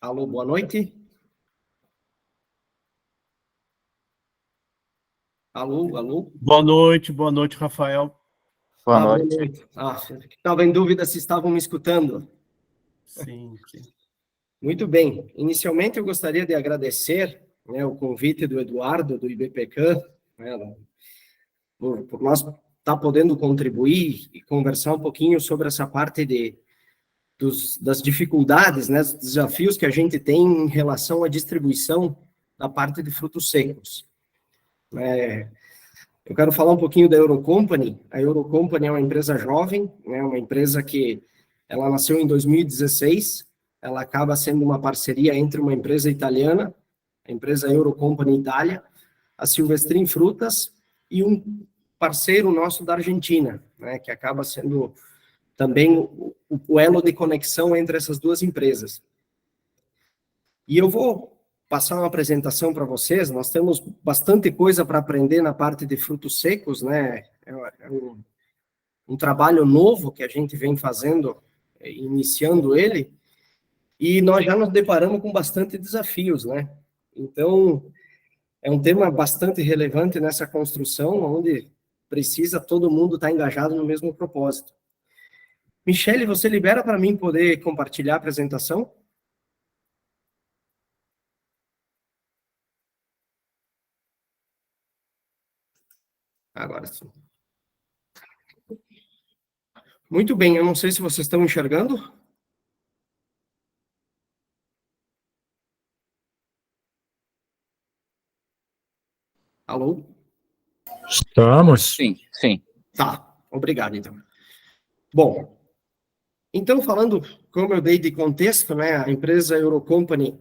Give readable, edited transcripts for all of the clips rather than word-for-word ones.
Alô, boa noite. Alô, alô. Boa noite, Rafael. Boa noite. Estava em dúvida se estavam me escutando. Sim, sim. Muito bem. Inicialmente, eu gostaria de agradecer, né, o convite do Eduardo, do IBPCAM, né, por nós estar podendo contribuir e conversar um pouquinho sobre essa parte das dificuldades, né, dos desafios que a gente tem em relação à distribuição da parte de frutos secos. Eu quero falar um pouquinho da Eurocompany. A Eurocompany é uma empresa jovem, né, uma empresa que ela nasceu em 2016, ela acaba sendo uma parceria entre uma empresa italiana, a empresa Eurocompany Itália, a Silvestrin Frutas e um parceiro nosso da Argentina, né, que acaba sendo também o elo de conexão entre essas duas empresas. E eu vou passar uma apresentação para vocês. Nós temos bastante coisa para aprender na parte de frutos secos, né? É um trabalho novo que a gente vem fazendo, iniciando ele, e nós já nos deparamos com bastante desafios, né? Então, é um tema bastante relevante nessa construção, onde precisa todo mundo estar engajado no mesmo propósito. Michele, você libera para mim poder compartilhar a apresentação? Agora sim. Muito bem, eu não sei se vocês estão enxergando. Alô? Estamos? Sim. Tá, obrigado, então. Bom, então, falando, como eu dei de contexto, né, a empresa Eurocompany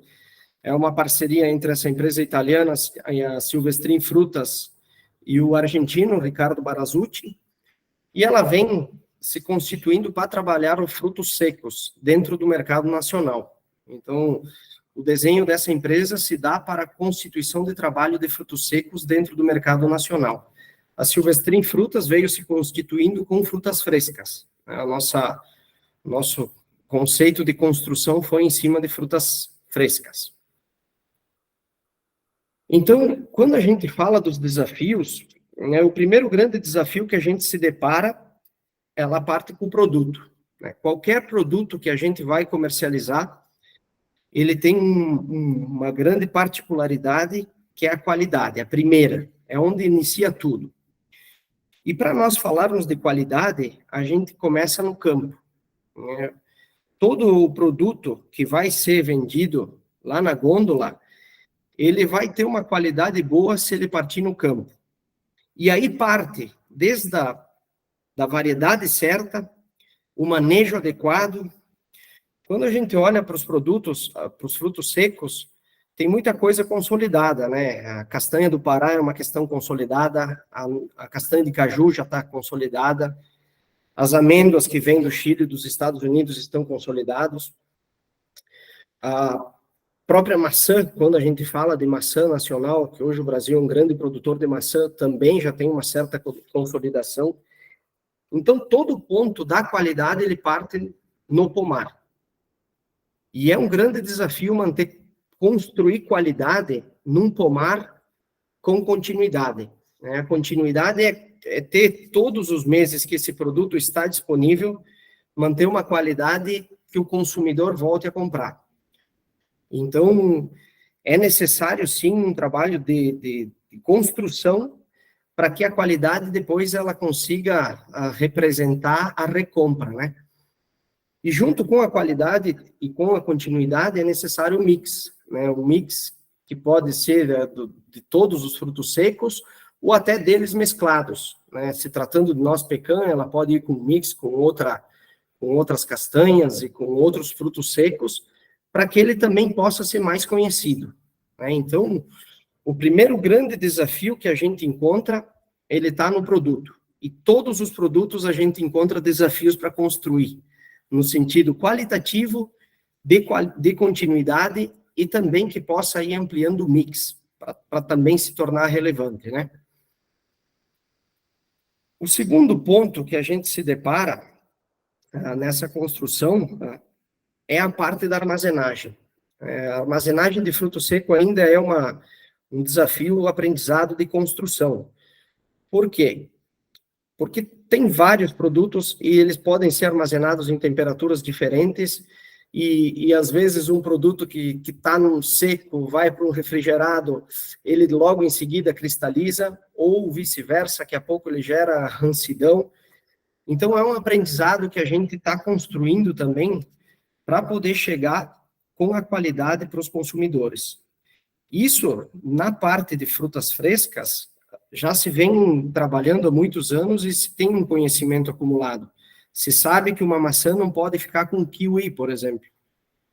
é uma parceria entre essa empresa italiana, a Silvestrin Frutas, e o argentino, Ricardo Barazzutti, e ela vem se constituindo para trabalhar os frutos secos dentro do mercado nacional. Então, o desenho dessa empresa se dá para a constituição de trabalho de frutos secos dentro do mercado nacional. A Silvestrin Frutas veio se constituindo com frutas frescas. Nosso conceito de construção foi em cima de frutas frescas. Então, quando a gente fala dos desafios, né, o primeiro grande desafio que a gente se depara, ela parte com o produto. Né? Qualquer produto que a gente vai comercializar, ele tem uma grande particularidade, que é a qualidade, a primeira, é onde inicia tudo. E para nós falarmos de qualidade, a gente começa no campo. Né? Todo o produto que vai ser vendido lá na gôndola, ele vai ter uma qualidade boa se ele partir no campo. E aí parte, desde da variedade certa, o manejo adequado. Quando a gente olha para os produtos, para os frutos secos, tem muita coisa consolidada, né? A castanha do Pará é uma questão consolidada, a castanha de caju já está consolidada, as amêndoas que vêm do Chile e dos Estados Unidos estão consolidados. A própria maçã, quando a gente fala de maçã nacional, que hoje o Brasil é um grande produtor de maçã, também já tem uma certa consolidação. Então, todo ponto da qualidade, ele parte no pomar. E é um grande desafio construir qualidade num pomar com continuidade. Né? A continuidade é ter todos os meses que esse produto está disponível, manter uma qualidade que o consumidor volte a comprar. Então, é necessário, sim, um trabalho de construção para que a qualidade depois ela consiga representar a recompra, né? E junto com a qualidade e com a continuidade é necessário o mix, né? O mix que pode ser de todos os frutos secos ou até deles mesclados, né? Se tratando de noz pecan, ela pode ir com mix com outras castanhas e com outros frutos secos, para que ele também possa ser mais conhecido. Né? Então, o primeiro grande desafio que a gente encontra, ele está no produto. E todos os produtos a gente encontra desafios para construir, no sentido qualitativo, de continuidade, e também que possa ir ampliando o mix, para também se tornar relevante, né? O segundo ponto que a gente se depara nessa construção é a parte da armazenagem. A armazenagem de fruto seco ainda é um desafio, aprendizado de construção. Por quê? Porque tem vários produtos e eles podem ser armazenados em temperaturas diferentes e às vezes um produto que está num seco vai para um refrigerado, ele logo em seguida cristaliza, ou vice-versa, daqui a pouco ele gera rancidão. Então é um aprendizado que a gente está construindo também para poder chegar com a qualidade para os consumidores. Isso, na parte de frutas frescas, já se vem trabalhando há muitos anos e se tem um conhecimento acumulado. Se sabe que uma maçã não pode ficar com kiwi, por exemplo.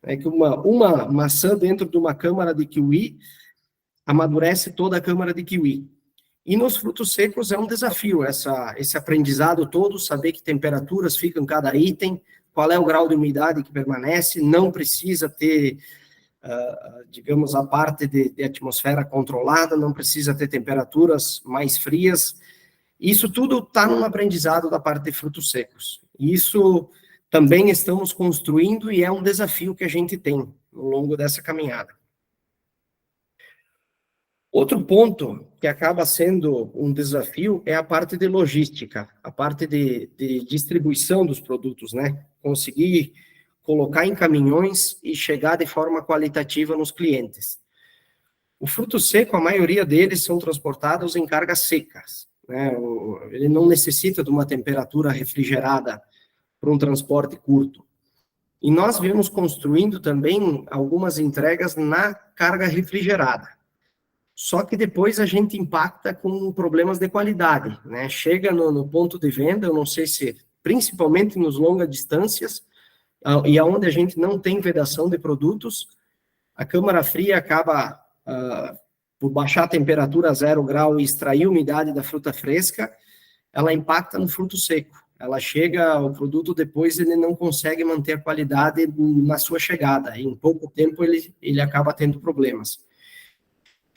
É que uma maçã dentro de uma câmara de kiwi amadurece toda a câmara de kiwi. E nos frutos secos é um desafio, esse aprendizado todo, saber que temperaturas ficam em cada item, qual é o grau de umidade que permanece, não precisa ter, digamos, a parte de atmosfera controlada, não precisa ter temperaturas mais frias. Isso tudo está no aprendizado da parte de frutos secos. Isso também estamos construindo e é um desafio que a gente tem ao longo dessa caminhada. Outro ponto que acaba sendo um desafio é a parte de logística, a parte de distribuição dos produtos, né? Conseguir colocar em caminhões e chegar de forma qualitativa nos clientes. O fruto seco, a maioria deles são transportados em cargas secas, né? Ele não necessita de uma temperatura refrigerada para um transporte curto. E nós viemos construindo também algumas entregas na carga refrigerada. Só que depois a gente impacta com problemas de qualidade, né? Chega no ponto de venda, eu não sei se, principalmente nos longas distâncias, e aonde a gente não tem vedação de produtos, a câmara fria acaba por baixar a temperatura a 0 grau e extrair a umidade da fruta fresca, ela impacta no fruto seco. Ela chega, o produto depois ele não consegue manter a qualidade na sua chegada. Em pouco tempo ele acaba tendo problemas.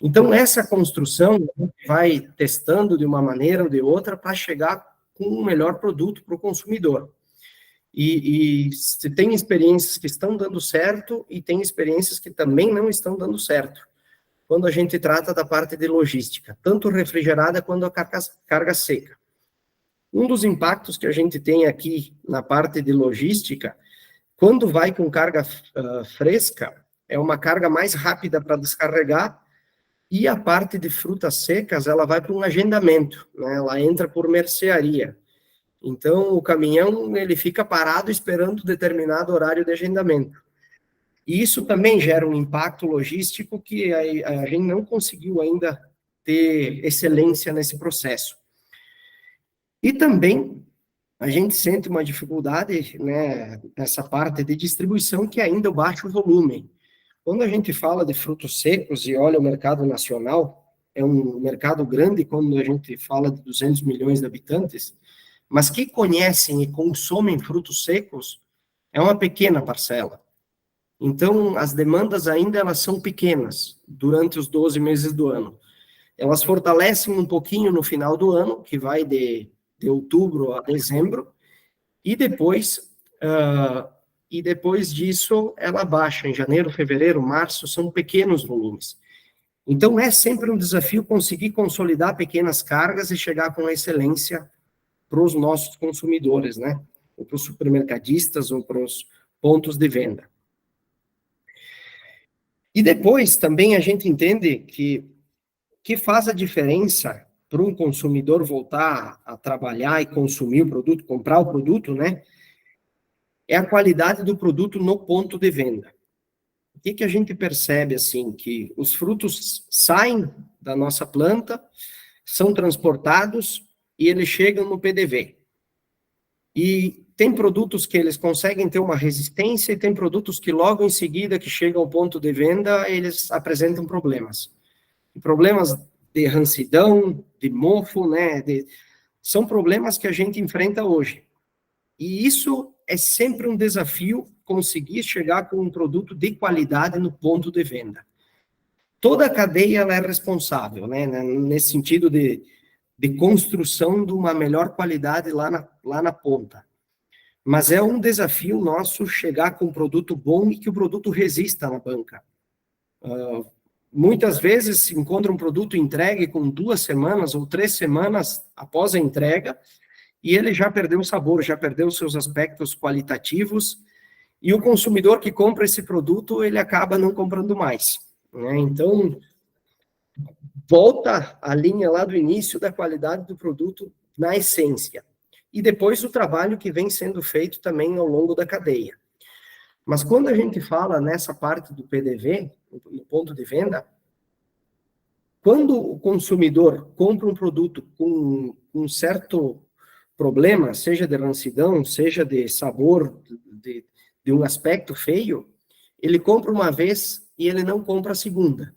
Então, essa construção a gente vai testando de uma maneira ou de outra para chegar com um melhor produto para o consumidor. E se tem experiências que estão dando certo e tem experiências que também não estão dando certo, quando a gente trata da parte de logística, tanto refrigerada quanto a carga seca. Um dos impactos que a gente tem aqui na parte de logística, quando vai com carga fresca, é uma carga mais rápida para descarregar, e a parte de frutas secas, ela vai para um agendamento, né? Ela entra por mercearia. Então, o caminhão, ele fica parado esperando determinado horário de agendamento. E isso também gera um impacto logístico que a gente não conseguiu ainda ter excelência nesse processo. E também a gente sente uma dificuldade, né, nessa parte de distribuição, que é ainda o baixo volume. Quando a gente fala de frutos secos e olha o mercado nacional, é um mercado grande quando a gente fala de 200 milhões de habitantes, mas que conhecem e consomem frutos secos é uma pequena parcela. Então, as demandas ainda elas são pequenas durante os 12 meses do ano. Elas fortalecem um pouquinho no final do ano, que vai de outubro a dezembro, e depois disso, ela baixa em janeiro, fevereiro, março, são pequenos volumes. Então, é sempre um desafio conseguir consolidar pequenas cargas e chegar com excelência para os nossos consumidores, né? Ou para os supermercadistas, ou para os pontos de venda. E depois, também, a gente entende que faz a diferença para um consumidor voltar a trabalhar e consumir o produto, comprar o produto, né? É a qualidade do produto no ponto de venda. O que a gente percebe, assim, que os frutos saem da nossa planta, são transportados e eles chegam no PDV. E tem produtos que eles conseguem ter uma resistência e tem produtos que logo em seguida que chegam ao ponto de venda, eles apresentam problemas. E problemas de rancidão, de mofo, né? São problemas que a gente enfrenta hoje. E isso é sempre um desafio, conseguir chegar com um produto de qualidade no ponto de venda. Toda a cadeia ela é responsável, né, nesse sentido de construção de uma melhor qualidade lá na ponta. Mas é um desafio nosso chegar com um produto bom e que o produto resista na banca. Muitas vezes se encontra um produto entregue com 2 semanas ou 3 semanas após a entrega, e ele já perdeu o sabor, já perdeu seus aspectos qualitativos, e o consumidor que compra esse produto, ele acaba não comprando mais, né? Então, volta a linha lá do início da qualidade do produto na essência. E depois o trabalho que vem sendo feito também ao longo da cadeia. Mas quando a gente fala nessa parte do PDV, no ponto de venda, quando o consumidor compra um produto com um certo problema, seja de rancidão, seja de sabor, de um aspecto feio, ele compra uma vez e ele não compra a segunda.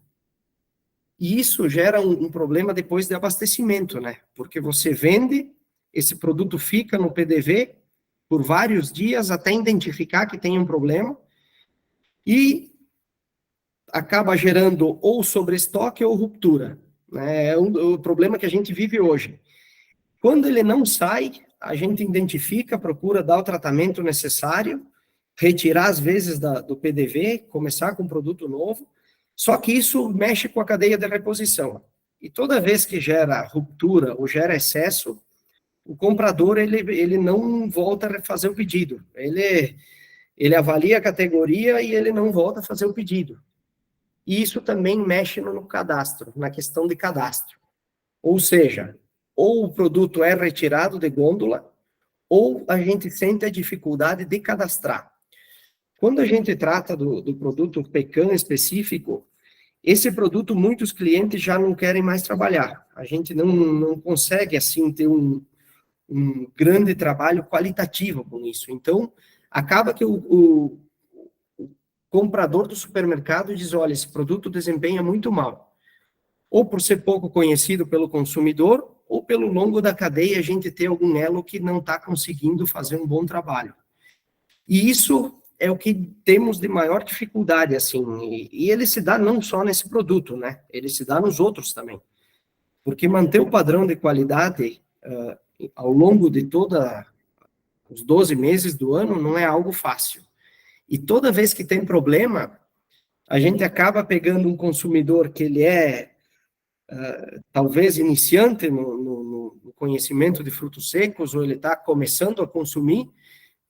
E isso gera um problema depois de abastecimento, né? Porque você vende, esse produto fica no PDV por vários dias até identificar que tem um problema e acaba gerando ou sobreestoque ou ruptura, né? É o problema que a gente vive hoje. Quando ele não sai, a gente identifica, procura dar o tratamento necessário, retirar às vezes do PDV, começar com um produto novo, só que isso mexe com a cadeia de reposição. E toda vez que gera ruptura ou gera excesso, o comprador ele não volta a fazer o pedido. Ele avalia a categoria e ele não volta a fazer o pedido. E isso também mexe no cadastro, na questão de cadastro. Ou seja, ou o produto é retirado de gôndola, ou a gente sente a dificuldade de cadastrar. Quando a gente trata do produto Pecan específico, esse produto muitos clientes já não querem mais trabalhar. A gente não consegue, assim, ter um grande trabalho qualitativo com isso. Então, acaba que o comprador do supermercado diz, olha, esse produto desempenha muito mal. Ou por ser pouco conhecido pelo consumidor, ou pelo longo da cadeia a gente ter algum elo que não está conseguindo fazer um bom trabalho. E isso é o que temos de maior dificuldade, assim, e ele se dá não só nesse produto, né? Ele se dá nos outros também. Porque manter o padrão de qualidade ao longo de os 12 meses do ano não é algo fácil. E toda vez que tem problema, a gente acaba pegando um consumidor que ele é talvez iniciante no conhecimento de frutos secos, ou ele está começando a consumir,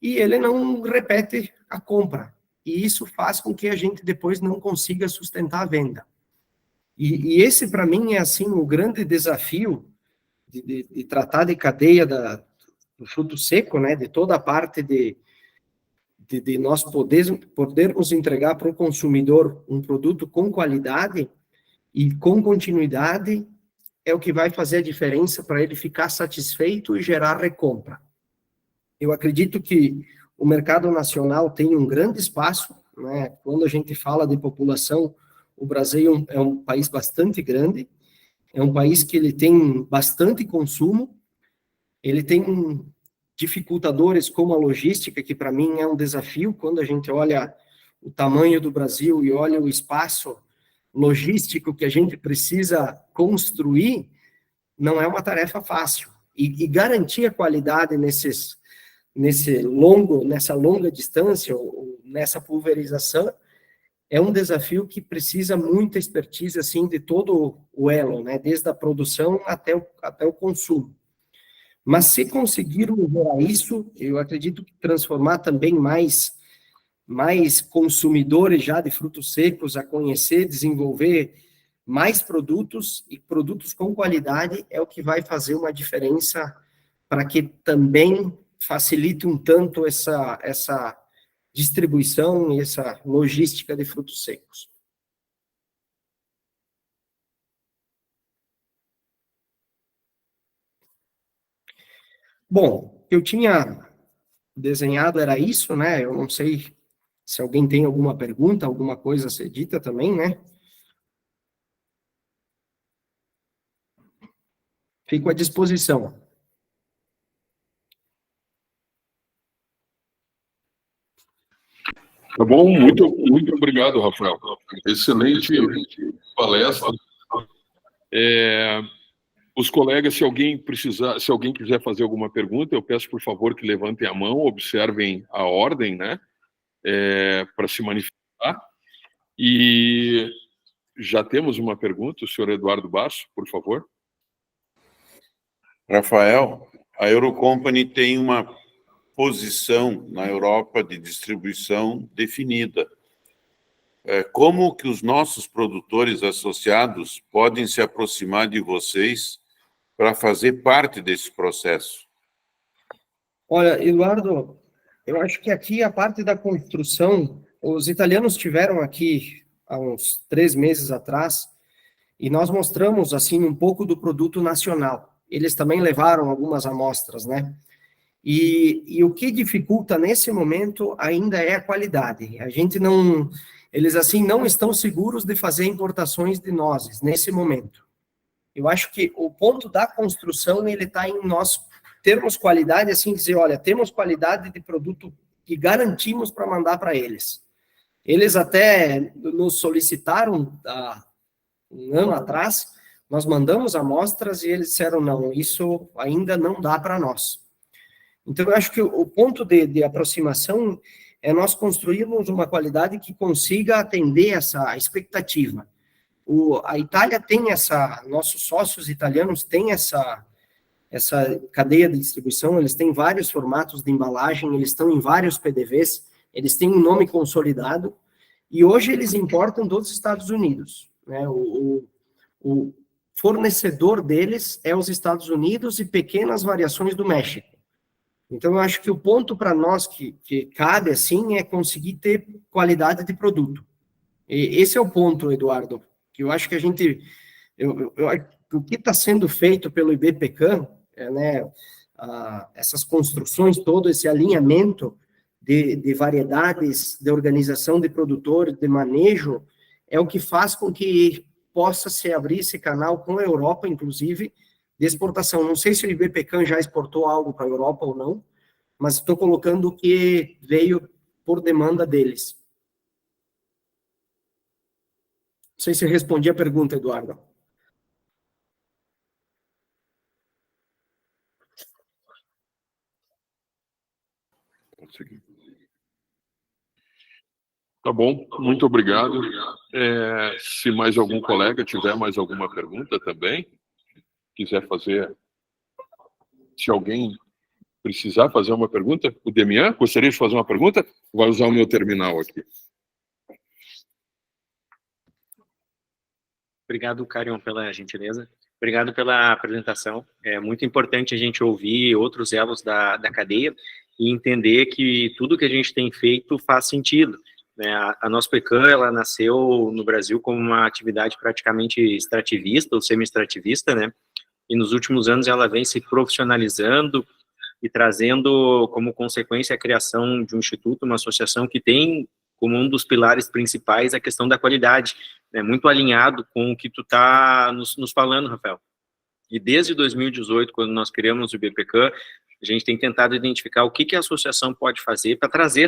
e ele não repete a compra. E isso faz com que a gente depois não consiga sustentar a venda. E esse, para mim, é assim o grande desafio de tratar de cadeia do fruto seco, né, de toda a parte de nós podermos entregar para o consumidor um produto com qualidade e com continuidade, é o que vai fazer a diferença para ele ficar satisfeito e gerar recompra. Eu acredito que o mercado nacional tem um grande espaço, né? Quando a gente fala de população, o Brasil é um país bastante grande, é um país que ele tem bastante consumo, ele tem dificultadores como a logística, que para mim é um desafio, quando a gente olha o tamanho do Brasil e olha o espaço logístico que a gente precisa construir, não é uma tarefa fácil. E garantir a qualidade nessa longa distância, ou nessa pulverização, é um desafio que precisa muita expertise, assim, de todo o elo, né? Desde a produção até o consumo. Mas se conseguirmos gerar isso, eu acredito que transformar também mais consumidores já de frutos secos a conhecer, desenvolver mais produtos e produtos com qualidade é o que vai fazer uma diferença para que também facilite um tanto essa distribuição e essa logística de frutos secos. Bom, eu tinha desenhado, era isso, né? Eu não sei se alguém tem alguma pergunta, alguma coisa a ser dita também, né? Fico à disposição. Tá bom, muito obrigado, Rafael. Excelente palestra. Os colegas, se alguém quiser fazer alguma pergunta, eu peço, por favor, que levantem a mão, observem a ordem, né, para se manifestar. E já temos uma pergunta, o senhor Eduardo Basso, por favor. Rafael, a Eurocompany tem uma posição na Europa de distribuição definida. Como que os nossos produtores associados podem se aproximar de vocês para fazer parte desse processo? Olha, Eduardo, eu acho que aqui a parte da construção, os italianos tiveram aqui há uns 3 meses atrás, e nós mostramos, assim, um pouco do produto nacional. Eles também levaram algumas amostras, né? E o que dificulta nesse momento ainda é a qualidade. A gente não... Eles, assim, não estão seguros de fazer importações de nozes nesse momento. Eu acho que o ponto da construção, ele está em nós termos qualidade, assim, dizer, olha, temos qualidade de produto que garantimos para mandar para eles. Eles até nos solicitaram há um ano atrás, nós mandamos amostras e eles disseram, não, isso ainda não dá para nós. Então, eu acho que o ponto de aproximação é nós construirmos uma qualidade que consiga atender essa expectativa. A Itália tem nossos sócios italianos têm essa cadeia de distribuição, eles têm vários formatos de embalagem, eles estão em vários PDVs, eles têm um nome consolidado, e hoje eles importam dos Estados Unidos, né? O fornecedor deles é os Estados Unidos e pequenas variações do México. Então, eu acho que o ponto para nós que cabe, assim, é conseguir ter qualidade de produto. E esse é o ponto, Eduardo, que eu acho que a gente... o que está sendo feito pelo IBPCAM, né, essas construções, todo esse alinhamento de variedades, de organização de produtores, de manejo, é o que faz com que possa se abrir esse canal com a Europa, inclusive, de exportação. Não sei se o IBPCAM já exportou algo para a Europa ou não, mas estou colocando o que veio por demanda deles. Não sei se eu respondi a pergunta, Eduardo. Tá bom, muito obrigado. Se mais algum colega tiver mais alguma pergunta também, quiser fazer, se alguém precisar fazer uma pergunta, o Demian, gostaria de fazer uma pergunta? Vai usar o meu terminal aqui. Obrigado, Carion, pela gentileza. Obrigado pela apresentação. É muito importante a gente ouvir outros elos da cadeia e entender que tudo que a gente tem feito faz sentido, né? A Nospecan, ela nasceu no Brasil como uma atividade praticamente extrativista ou semi-extrativista, né? E nos últimos anos ela vem se profissionalizando e trazendo como consequência a criação de um instituto, uma associação que tem como um dos pilares principais a questão da qualidade, né? Muito alinhado com o que tu está nos falando, Rafael. E desde 2018, quando nós criamos o IBPCAM, a gente tem tentado identificar o que a associação pode fazer para trazer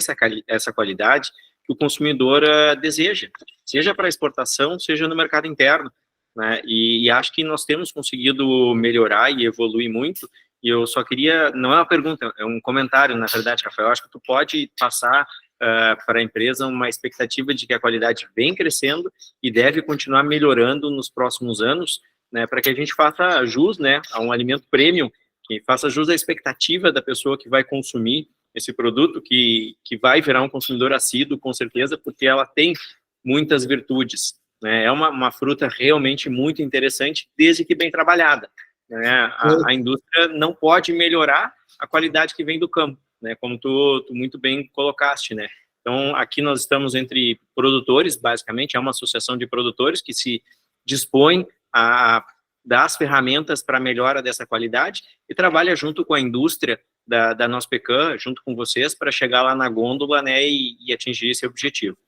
essa qualidade que o consumidor deseja, seja para exportação, seja no mercado interno, né? E acho que nós temos conseguido melhorar e evoluir muito, e eu só queria, não é uma pergunta, é um comentário, na verdade, Rafael, acho que tu pode passar para a empresa uma expectativa de que a qualidade vem crescendo e deve continuar melhorando nos próximos anos, né, para que a gente faça jus, né, a um alimento premium, que faça jus à expectativa da pessoa que vai consumir esse produto, que vai virar um consumidor assíduo, com certeza, porque ela tem muitas virtudes, né? É uma fruta realmente muito interessante, desde que bem trabalhada, né? A indústria não pode melhorar a qualidade que vem do campo, né? Como tu muito bem colocaste, né? Então, aqui nós estamos entre produtores, basicamente, é uma associação de produtores que se dispõe a dar as ferramentas para a melhora dessa qualidade e trabalha junto com a indústria da Nospecan, junto com vocês, para chegar lá na gôndola, né, e atingir esse objetivo.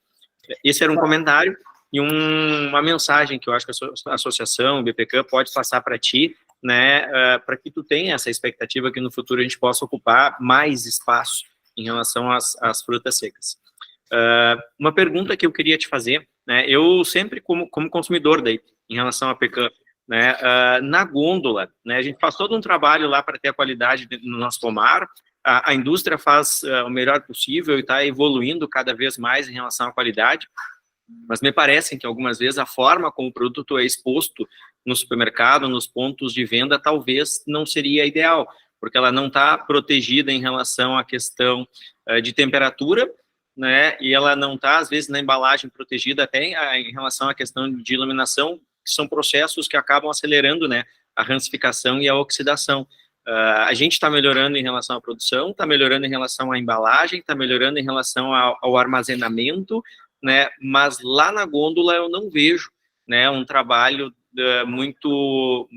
Esse era um comentário e uma mensagem que eu acho que a associação, o IBPCAM, pode passar para ti, né, para que tu tenha essa expectativa que no futuro a gente possa ocupar mais espaço em relação às frutas secas. Uma pergunta que eu queria te fazer, né, eu sempre, como consumidor daí, em relação à Pecan, né, na gôndola, né, a gente faz todo um trabalho lá para ter a qualidade no nosso pomar, a indústria faz o melhor possível e está evoluindo cada vez mais em relação à qualidade, Mas me parece que algumas vezes a forma como o produto é exposto no supermercado, nos pontos de venda, talvez não seria ideal, porque ela não está protegida em relação à questão de temperatura, né? E ela não está, às vezes, na embalagem protegida até em relação à questão de iluminação, que são processos que acabam acelerando, né, a rancificação e a oxidação. A gente está melhorando em relação à produção, está melhorando em relação à embalagem, está melhorando em relação ao armazenamento, né? Mas lá na gôndola eu não vejo, né, um trabalho muito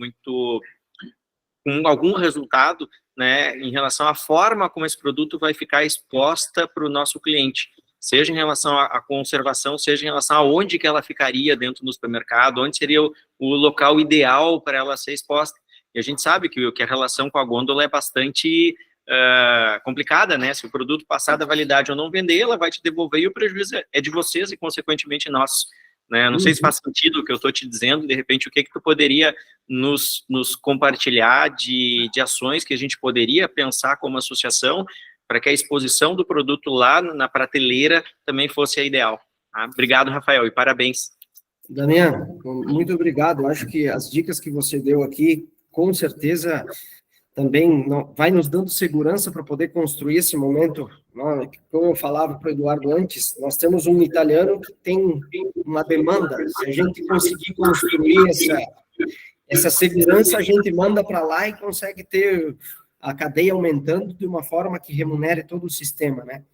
com algum resultado, né, em relação à forma como esse produto vai ficar exposta para o nosso cliente, seja em relação à conservação, seja em relação a onde que ela ficaria dentro do supermercado, onde seria o local ideal para ela ser exposta. E a gente sabe que a relação com a gôndola é bastante complicada, né? Se o produto passar da validade ou não vender, ela vai te devolver e o prejuízo é de vocês e, consequentemente, nosso. Né? Não sei se faz sentido o que eu estou te dizendo, de repente, o que tu poderia nos compartilhar de ações que a gente poderia pensar como associação para que a exposição do produto lá na prateleira também fosse a ideal. Tá? Obrigado, Rafael, e parabéns. Damian, muito obrigado. Eu acho que as dicas que você deu aqui, com certeza, também vai nos dando segurança para poder construir esse momento. Como eu falava para o Eduardo antes, nós temos um italiano que tem uma demanda. Se a gente conseguir construir essa segurança, a gente manda para lá e consegue ter a cadeia aumentando de uma forma que remunere todo o sistema, né?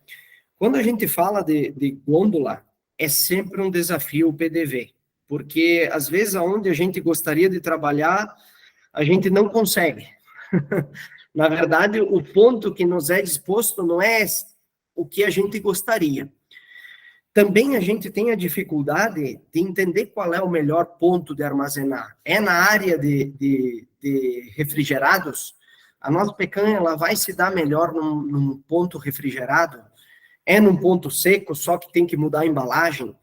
Quando a gente fala de gôndola, é sempre um desafio o PDV, porque às vezes aonde a gente gostaria de trabalhar, a gente não consegue. Na verdade, o ponto que nos é disposto não é o que a gente gostaria. Também a gente tem a dificuldade de entender qual é o melhor ponto de armazenar. É na área de refrigerados? A nossa pecanha ela vai se dar melhor num ponto refrigerado? É num ponto seco, só que tem que mudar a embalagem?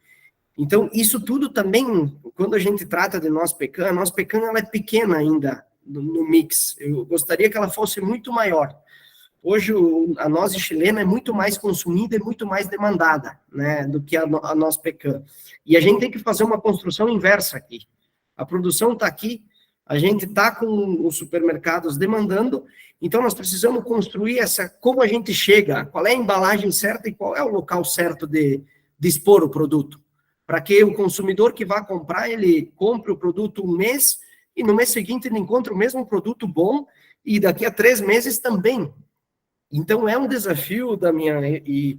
Então, isso tudo também, quando a gente trata de nossa pecanha ela é pequena ainda no mix. Eu gostaria que ela fosse muito maior. Hoje, a noz chilena é muito mais consumida e muito mais demandada, né, do que a noz pecan. E a gente tem que fazer uma construção inversa aqui. A produção está aqui, a gente está com os supermercados demandando, então nós precisamos construir como a gente chega, qual é a embalagem certa e qual é o local certo de expor o produto, para que o consumidor que vai comprar, ele compre o produto um mês e no mês seguinte ele encontra o mesmo produto bom e daqui a 3 meses também. Então, é um desafio, Damian, e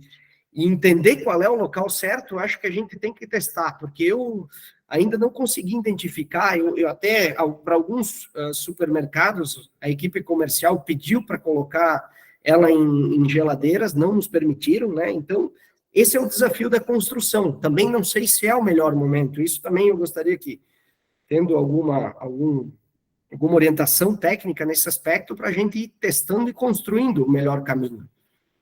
entender qual é o local certo, eu acho que a gente tem que testar, porque eu ainda não consegui identificar, eu até, para alguns supermercados, a equipe comercial pediu para colocar ela em geladeiras, não nos permitiram, né? Então, esse é o desafio da construção. Também não sei se é o melhor momento, isso também eu gostaria que, tendo alguma orientação técnica nesse aspecto, para a gente ir testando e construindo o melhor caminho.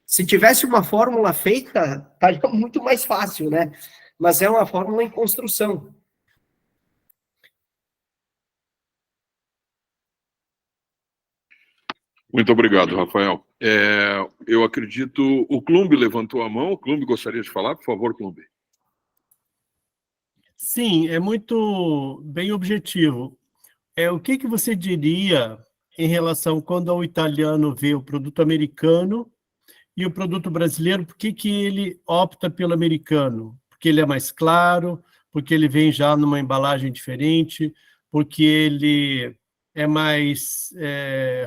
Se tivesse uma fórmula feita, estaria muito mais fácil, né? Mas é uma fórmula em construção. Muito obrigado, Rafael. Eu acredito, o Clumbe levantou a mão. O Clumbe gostaria de falar, por favor, Clumbe. Sim, é muito bem objetivo. O que você diria em relação quando o italiano vê o produto americano e o produto brasileiro, por que ele opta pelo americano? Porque ele é mais claro, porque ele vem já numa embalagem diferente, porque ele é mais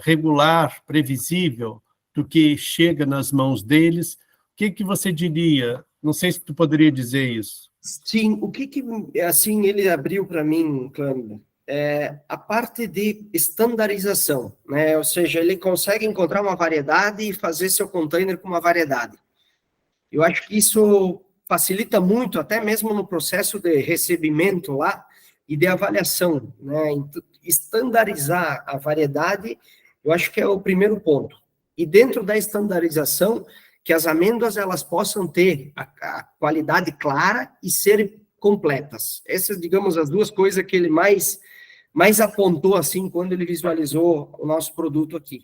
regular, previsível do que chega nas mãos deles. O que você diria? Não sei se tu poderia dizer isso. Sim, o que assim, ele abriu para mim, Clânido, a parte de estandarização, né? Ou seja, ele consegue encontrar uma variedade e fazer seu container com uma variedade. Eu acho que isso facilita muito, até mesmo no processo de recebimento lá e de avaliação, né? Estandarizar a variedade, eu acho que é o primeiro ponto. E dentro da estandarização, que as amêndoas elas possam ter a qualidade clara e serem completas. Essas, digamos, as duas coisas que ele mais apontou, assim, quando ele visualizou o nosso produto aqui.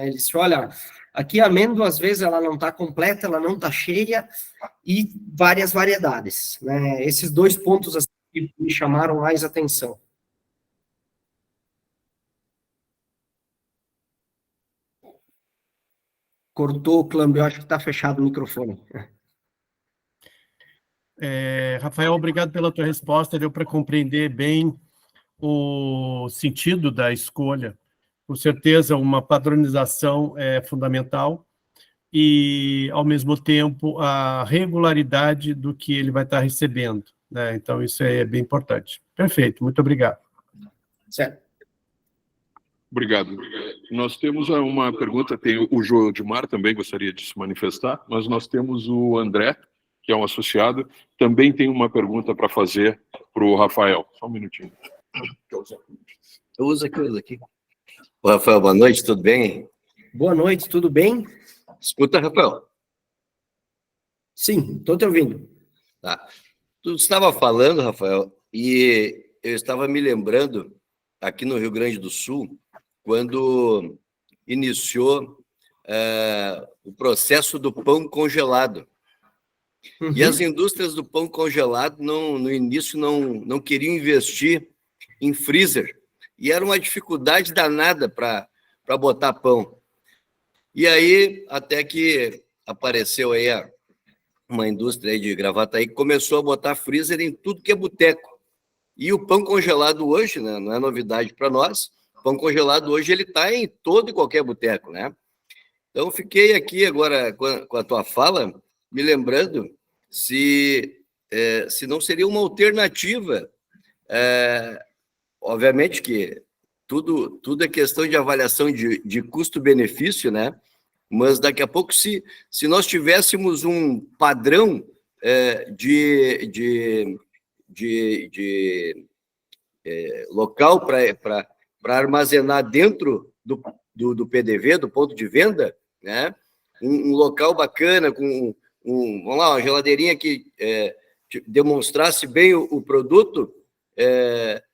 Ele disse, olha, aqui a amêndoa, às vezes, ela não está completa, ela não está cheia, e várias variedades. Né? Esses 2 pontos assim, que me chamaram mais atenção. Cortou o Clambe, eu acho que está fechado o microfone. Rafael, obrigado pela tua resposta, deu para compreender bem o sentido da escolha. Com certeza, uma padronização é fundamental e, ao mesmo tempo, a regularidade do que ele vai estar recebendo, né? Então, isso é bem importante. Perfeito, muito obrigado. Certo. Obrigado. Nós temos uma pergunta, tem o Jodimar também gostaria de se manifestar, mas nós temos o André, que é um associado, também tem uma pergunta para fazer para o Rafael. Só um minutinho. Eu uso aqui. Ô, Rafael, boa noite, tudo bem? Boa noite, tudo bem? Escuta, Rafael. Sim, estou te ouvindo. Tá. Tu estava falando, Rafael, e eu estava me lembrando, aqui no Rio Grande do Sul, quando iniciou o processo do pão congelado. Uhum. E as indústrias do pão congelado, no início, não queriam investir em freezer. E era uma dificuldade danada para botar pão. E aí, até que apareceu aí uma indústria aí de Gravataí que começou a botar freezer em tudo que é boteco. E o pão congelado hoje, né, não é novidade para nós, o pão congelado hoje ele está em todo e qualquer boteco, né? Então, fiquei aqui agora com a tua fala, me lembrando se não seria uma alternativa. Obviamente que tudo é questão de avaliação de custo-benefício, né? Mas daqui a pouco, se nós tivéssemos um padrão de local para armazenar dentro do PDV, do ponto de venda, né? Um local bacana, com vamos lá, uma geladeirinha que demonstrasse bem o produto,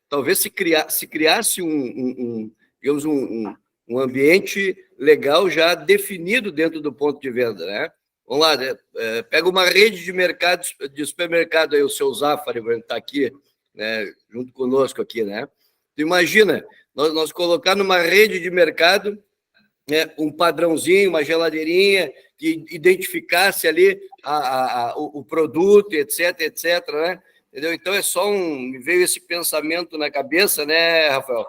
talvez se criasse digamos, um ambiente legal já definido dentro do ponto de venda, né? Vamos lá, pega uma rede de supermercado aí, o seu Zafari vai estar aqui, né, junto conosco aqui, né? Tu imagina, nós colocar numa rede de mercado, né, um padrãozinho, uma geladeirinha, que identificasse ali o produto, etc, né? Entendeu? Então, me veio esse pensamento na cabeça, né, Rafael?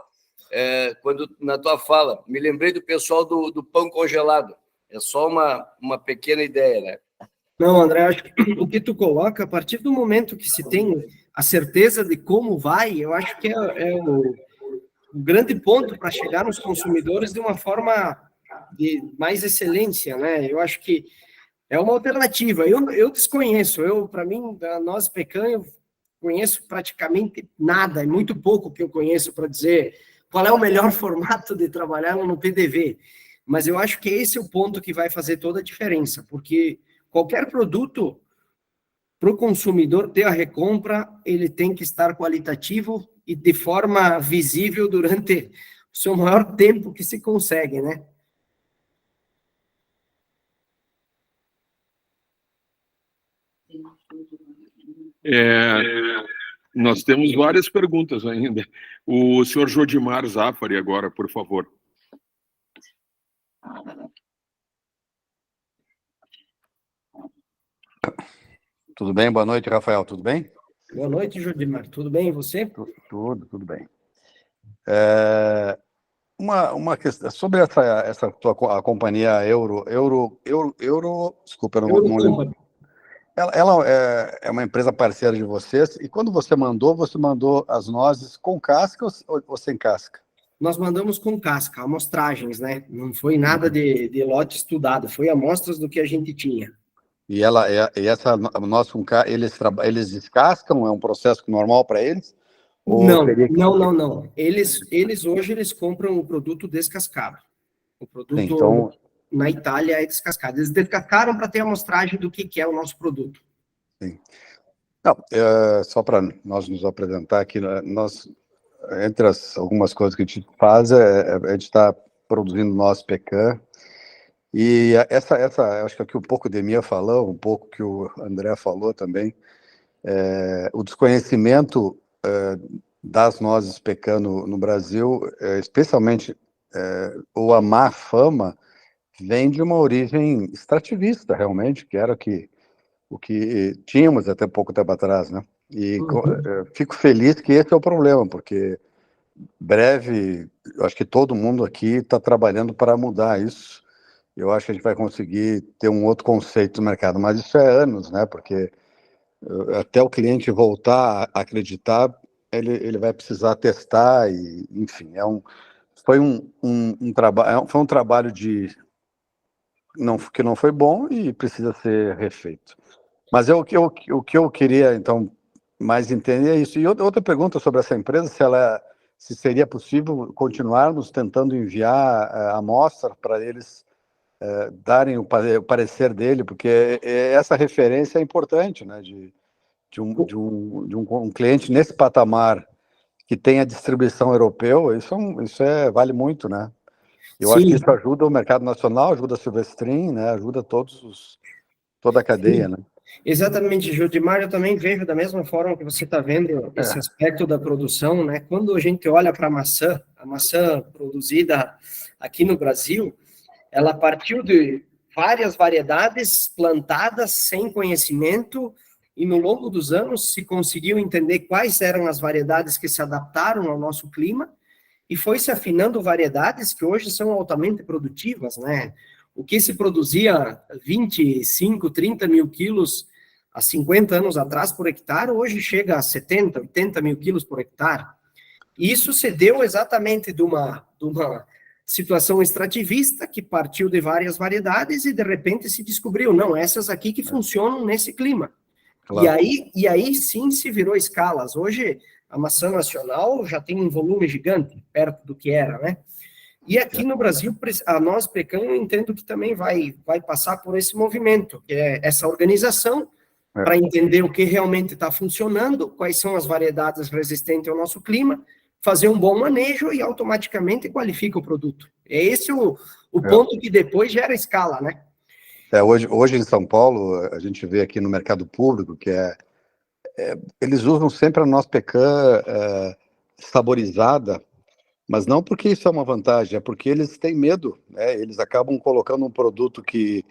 Quando, na tua fala, me lembrei do pessoal do pão congelado. É só uma pequena ideia, né? Não, André, acho que o que tu coloca, a partir do momento que se tem a certeza de como vai, eu acho que é o grande ponto para chegar nos consumidores de uma forma de mais excelência, né? Eu acho que é uma alternativa. Eu desconheço, para mim, da Nozes Pecan, eu conheço praticamente nada, é muito pouco que eu conheço para dizer qual é o melhor formato de trabalhar no PDV. Mas eu acho que esse é o ponto que vai fazer toda a diferença, porque qualquer produto, para o consumidor ter a recompra, ele tem que estar qualitativo e de forma visível durante o seu maior tempo que se consegue, né? Nós temos várias perguntas ainda. O senhor Jodimar Zafari agora, por favor. Tudo bem? Boa noite, Rafael. Tudo bem? Boa noite, Jodimar. Tudo bem, e você? Tudo bem. Uma questão sobre essa a companhia Euro, desculpa, eu não lembro. Ela é uma empresa parceira de vocês, e quando você mandou as nozes com casca ou sem casca? Nós mandamos com casca, amostragens, né? Não foi nada de lote estudado, foi amostras do que a gente tinha. E essa noz com casca, eles descascam? É um processo normal para eles? Não. Eles hoje compram o produto descascado. O produto então, na Itália é descascado. Eles descascaram para ter a amostragem do que é o nosso produto. Sim. Não, só para nós nos apresentar aqui, nós, entre algumas coisas que a gente faz, a gente está produzindo nosso pecan. E essa acho que aqui um pouco o Demir falou, um pouco que o André falou também, o desconhecimento das nozes pecan no Brasil, especialmente ou a má fama, vem de uma origem extrativista, realmente, que era o que tínhamos até pouco tempo atrás, né? E fico feliz que esse é o problema, porque breve, eu acho que todo mundo aqui está trabalhando para mudar isso. Eu acho que a gente vai conseguir ter um outro conceito no mercado, mas isso é anos, né? Porque até o cliente voltar a acreditar, ele vai precisar testar e, enfim, foi um trabalho que não foi bom e precisa ser refeito. Mas o que eu queria, então, mais entender é isso. E outra pergunta sobre essa empresa, se seria possível continuarmos tentando enviar amostra para eles darem o parecer dele, porque essa referência é importante, né, de um cliente nesse patamar que tem a distribuição europeu, isso vale muito, né? Eu acho que isso ajuda o mercado nacional, ajuda a Silvestrin, né, ajuda toda a cadeia, né? Exatamente, Judimar, eu também vejo da mesma forma que você está vendo esse aspecto da produção, né? Quando a gente olha para a maçã produzida aqui no Brasil, ela partiu de várias variedades plantadas sem conhecimento e no longo dos anos se conseguiu entender quais eram as variedades que se adaptaram ao nosso clima e foi se afinando variedades que hoje são altamente produtivas, né? O que se produzia 25, 30 mil quilos há 50 anos atrás por hectare, hoje chega a 70, 80 mil quilos por hectare. E isso se deu exatamente de uma situação extrativista que partiu de várias variedades e de repente se descobriu, não, essas aqui que funcionam nesse clima. Claro. E aí sim se virou escalas. Hoje a maçã nacional já tem um volume gigante, perto do que era, né? E aqui no Brasil, a Nós Pecan, eu entendo que também vai passar por esse movimento, que é essa organização para entender o que realmente está funcionando, quais são as variedades resistentes ao nosso clima, fazer um bom manejo e automaticamente qualifica o produto. É esse o ponto que depois gera escala, né? Hoje em São Paulo, a gente vê aqui no mercado público que eles usam sempre a Nós Pecan saborizada, mas não porque isso é uma vantagem, é porque eles têm medo, né? Eles acabam colocando um produto que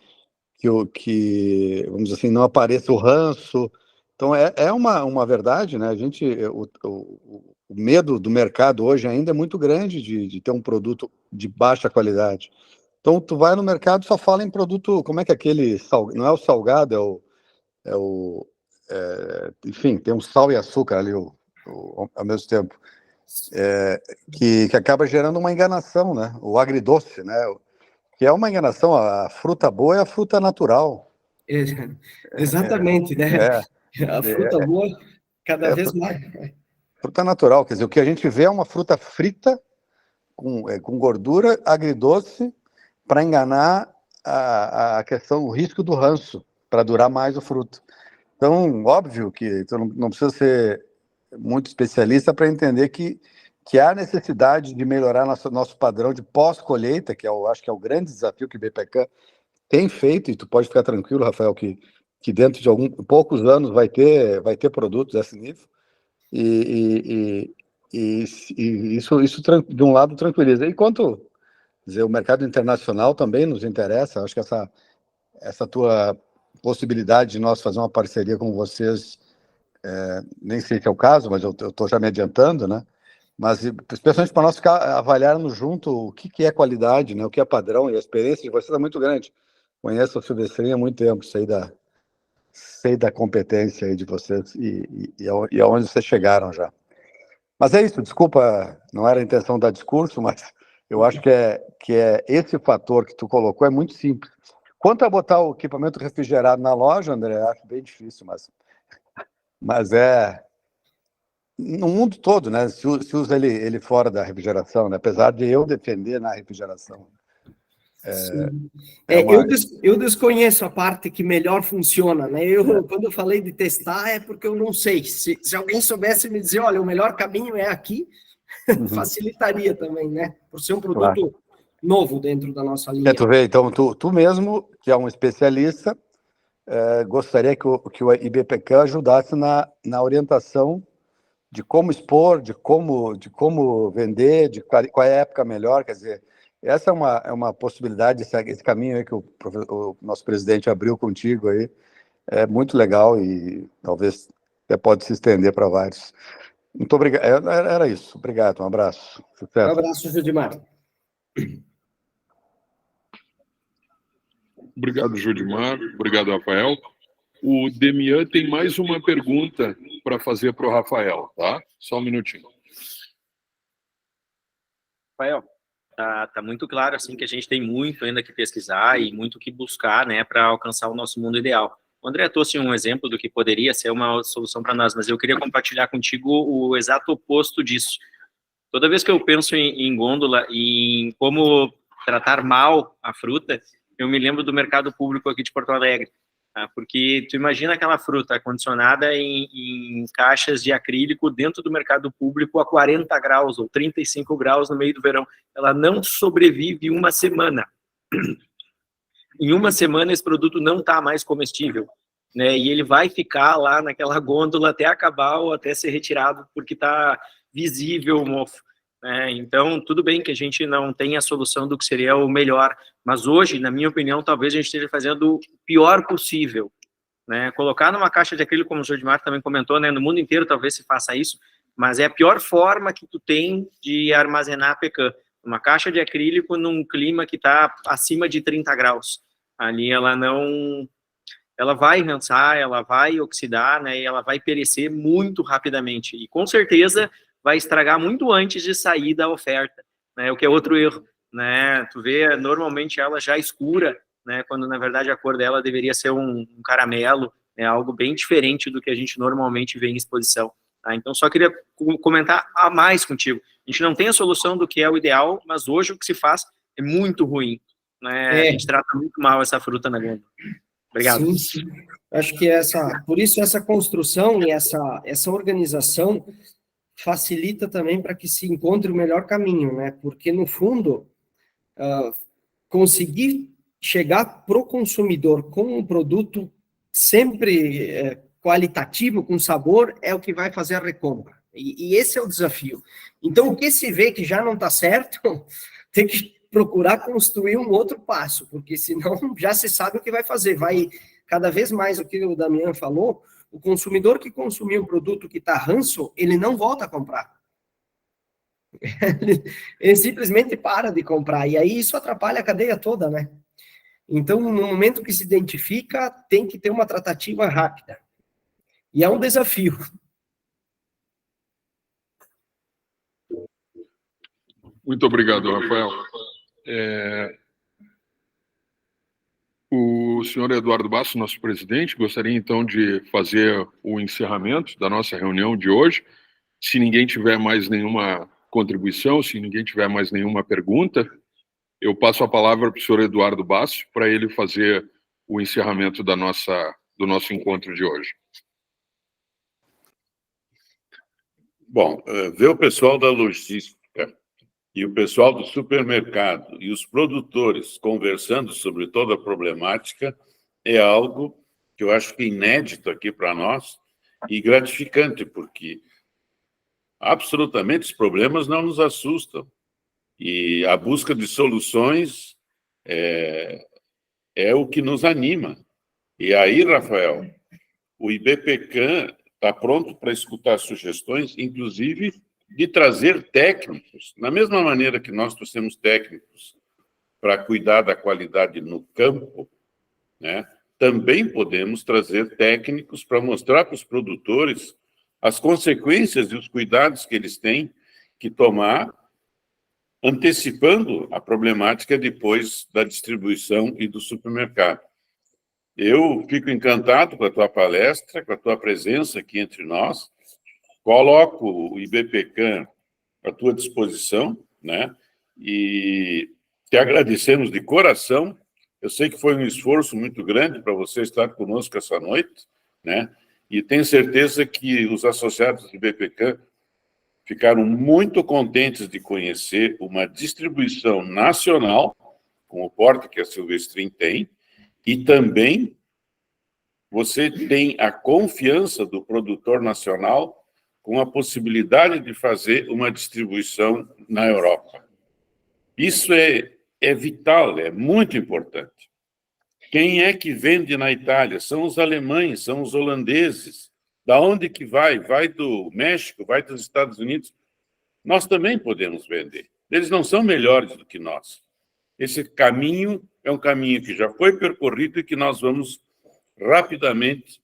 vamos dizer assim, não apareça o ranço. Então, é uma verdade, né? O medo do mercado hoje ainda é muito grande de ter um produto de baixa qualidade. Então, tu vai no mercado e só fala em produto, como é que é aquele, não é o salgado, enfim, tem um sal e açúcar ali ao mesmo tempo. Que acaba gerando uma enganação, né? O agridoce, né? Que é uma enganação. A fruta boa é a fruta natural. Exatamente, né? A fruta boa cada vez mais. Fruta natural, quer dizer, o que a gente vê é uma fruta frita com gordura, agridoce, para enganar a questão, o risco do ranço, para durar mais o fruto. Então, óbvio que tu não precisa ser muito especialista para entender que há necessidade de melhorar nosso padrão de pós-colheita, que eu acho que é o grande desafio que o BPK tem feito, e tu pode ficar tranquilo, Rafael, que dentro de poucos anos vai ter produtos desse nível, e isso de um lado tranquiliza. E quanto dizer, o mercado internacional também nos interessa, acho que essa tua possibilidade de nós fazer uma parceria com vocês, nem sei se é o caso, mas eu estou já me adiantando, né? Mas especialmente para nós ficar avaliando junto o que é qualidade, né? O que é padrão, e a experiência de vocês é muito grande. Conheço a Silvestrin há muito tempo, sei da competência aí de vocês e aonde vocês chegaram já. Mas é isso, desculpa, não era a intenção dar discurso, mas eu acho que esse fator que tu colocou é muito simples. Quanto a botar o equipamento refrigerado na loja, André, acho bem difícil, mas no mundo todo, né? Se usa ele fora da refrigeração, né? Apesar de eu defender na refrigeração. Eu desconheço a parte que melhor funciona, né? Quando eu falei de testar, é porque eu não sei. Se alguém soubesse me dizer, olha, o melhor caminho é aqui, facilitaria também, né? Por ser um produto novo dentro da nossa linha. Tu vê, então, tu mesmo, que é um especialista, gostaria que o IBPK ajudasse na orientação de como expor, de como vender, de qual é a época melhor, quer dizer, essa é uma possibilidade, esse caminho aí que o nosso presidente abriu contigo aí, é muito legal e talvez até pode se estender para vários. Muito obrigado, era isso, obrigado, um abraço. Sucesso. Um abraço, Judimar. Obrigado, Judimar. Obrigado, Rafael. O Demian tem mais uma pergunta para fazer para o Rafael, tá? Só um minutinho. Rafael, tá muito claro assim que a gente tem muito ainda que pesquisar e muito que buscar, né, para alcançar o nosso mundo ideal. O André trouxe um exemplo do que poderia ser uma solução para nós, mas eu queria compartilhar contigo o exato oposto disso. Toda vez que eu penso em gôndola e em como tratar mal a fruta, eu me lembro do mercado público aqui de Porto Alegre. Porque tu imagina aquela fruta acondicionada em caixas de acrílico dentro do mercado público a 40 graus ou 35 graus no meio do verão. Ela não sobrevive uma semana. Em uma semana esse produto não está mais comestível, né? E ele vai ficar lá naquela gôndola até acabar ou até ser retirado porque está visível o mofo. Então, tudo bem que a gente não tem a solução do que seria o melhor, mas hoje, na minha opinião, talvez a gente esteja fazendo o pior possível, né? Colocar numa caixa de acrílico, como o Judimar também comentou, né? No mundo inteiro talvez se faça isso, mas é a pior forma que tu tem de armazenar pecan. Uma caixa de acrílico num clima que está acima de 30 graus. Ali ela vai rançar, ela vai oxidar, né? E ela vai perecer muito rapidamente. E com certeza vai estragar muito antes de sair da oferta, né? O que é outro erro, né? Tu vê normalmente ela já escura, né? Quando na verdade a cor dela deveria ser um caramelo, né? Algo bem diferente do que a gente normalmente vê em exposição. Tá? Então só queria comentar a mais contigo. A gente não tem a solução do que é o ideal, mas hoje o que se faz é muito ruim, né? A gente trata muito mal essa fruta na gôndola. Obrigado. Sim, sim. Acho que por isso essa construção e essa organização facilita também para que se encontre o melhor caminho, né? Porque, no fundo, conseguir chegar para o consumidor com um produto sempre qualitativo, com sabor, é o que vai fazer a recompra. E esse é o desafio. Então, o que se vê que já não está certo, tem que procurar construir um outro passo, porque senão já se sabe o que vai fazer. Vai cada vez mais, o que o Damian falou, o consumidor que consumiu um produto que está ranço, ele não volta a comprar. Ele simplesmente para de comprar. E aí isso atrapalha a cadeia toda, né? Então, no momento que se identifica, tem que ter uma tratativa rápida. E é um desafio. Muito obrigado, Rafael. O senhor Eduardo Basso, nosso presidente, gostaria então de fazer o encerramento da nossa reunião de hoje. Se ninguém tiver mais nenhuma contribuição, se ninguém tiver mais nenhuma pergunta, eu passo a palavra para o senhor Eduardo Basso para ele fazer o encerramento do nosso encontro de hoje. Bom, ver o pessoal da logística e o pessoal do supermercado e os produtores conversando sobre toda a problemática é algo que eu acho que é inédito aqui para nós e gratificante, porque absolutamente os problemas não nos assustam. E a busca de soluções é o que nos anima. E aí, Rafael, o IBPCAN está pronto para escutar sugestões, inclusive de trazer técnicos, da mesma maneira que nós trouxemos técnicos para cuidar da qualidade no campo, né? Também podemos trazer técnicos para mostrar para os produtores as consequências e os cuidados que eles têm que tomar, antecipando a problemática depois da distribuição e do supermercado. Eu fico encantado com a tua palestra, com a tua presença aqui entre nós. Coloco o IBPCAN à tua disposição, né? E te agradecemos de coração. Eu sei que foi um esforço muito grande para você estar conosco essa noite, né? E tenho certeza que os associados do IBPCAN ficaram muito contentes de conhecer uma distribuição nacional, com o porte que a Silvestrin tem, e também você tem a confiança do produtor nacional com a possibilidade de fazer uma distribuição na Europa. Isso é vital, é muito importante. Quem é que vende na Itália? São os alemães, são os holandeses. Da onde que vai? Vai do México, vai dos Estados Unidos. Nós também podemos vender. Eles não são melhores do que nós. Esse caminho é um caminho que já foi percorrido e que nós vamos rapidamente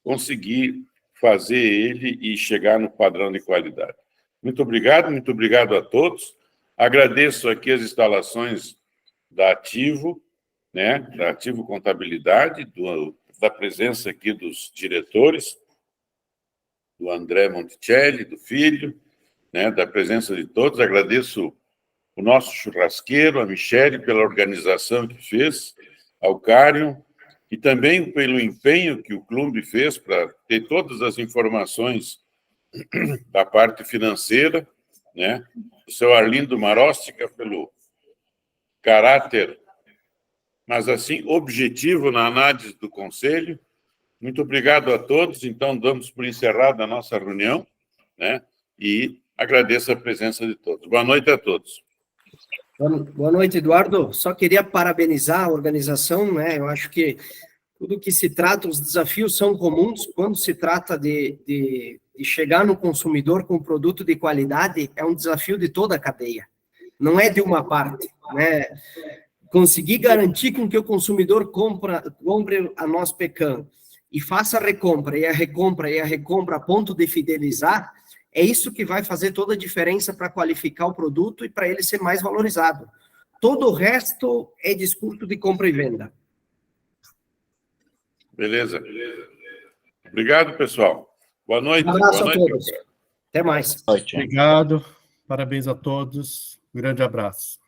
conseguir fazer ele e chegar no padrão de qualidade. Muito obrigado a todos. Agradeço aqui as instalações da Ativo, né, da Ativo Contabilidade, da presença aqui dos diretores, do André Monticelli, do filho, né, da presença de todos. Agradeço o nosso churrasqueiro, a Michele, pela organização que fez, ao Cário, e também pelo empenho que o clube fez para ter todas as informações da parte financeira, né? O seu Arlindo Marostica, pelo caráter, mas assim, objetivo na análise do Conselho. Muito obrigado a todos. Então, damos por encerrada a nossa reunião, né? E agradeço a presença de todos. Boa noite a todos. Boa noite, Eduardo. Só queria parabenizar a organização, né? Eu acho que tudo que se trata, os desafios são comuns. Quando se trata de chegar no consumidor com produto de qualidade, é um desafio de toda a cadeia, não é de uma parte, né? Conseguir garantir com que o consumidor compre a nós Pecan e faça a recompra, e a recompra a ponto de fidelizar, é isso que vai fazer toda a diferença para qualificar o produto e para ele ser mais valorizado. Todo o resto é discurso de compra e venda. Beleza. Obrigado, pessoal. Boa noite. Um abraço Boa a noite, todos. Até mais. Obrigado. Parabéns a todos. Um grande abraço.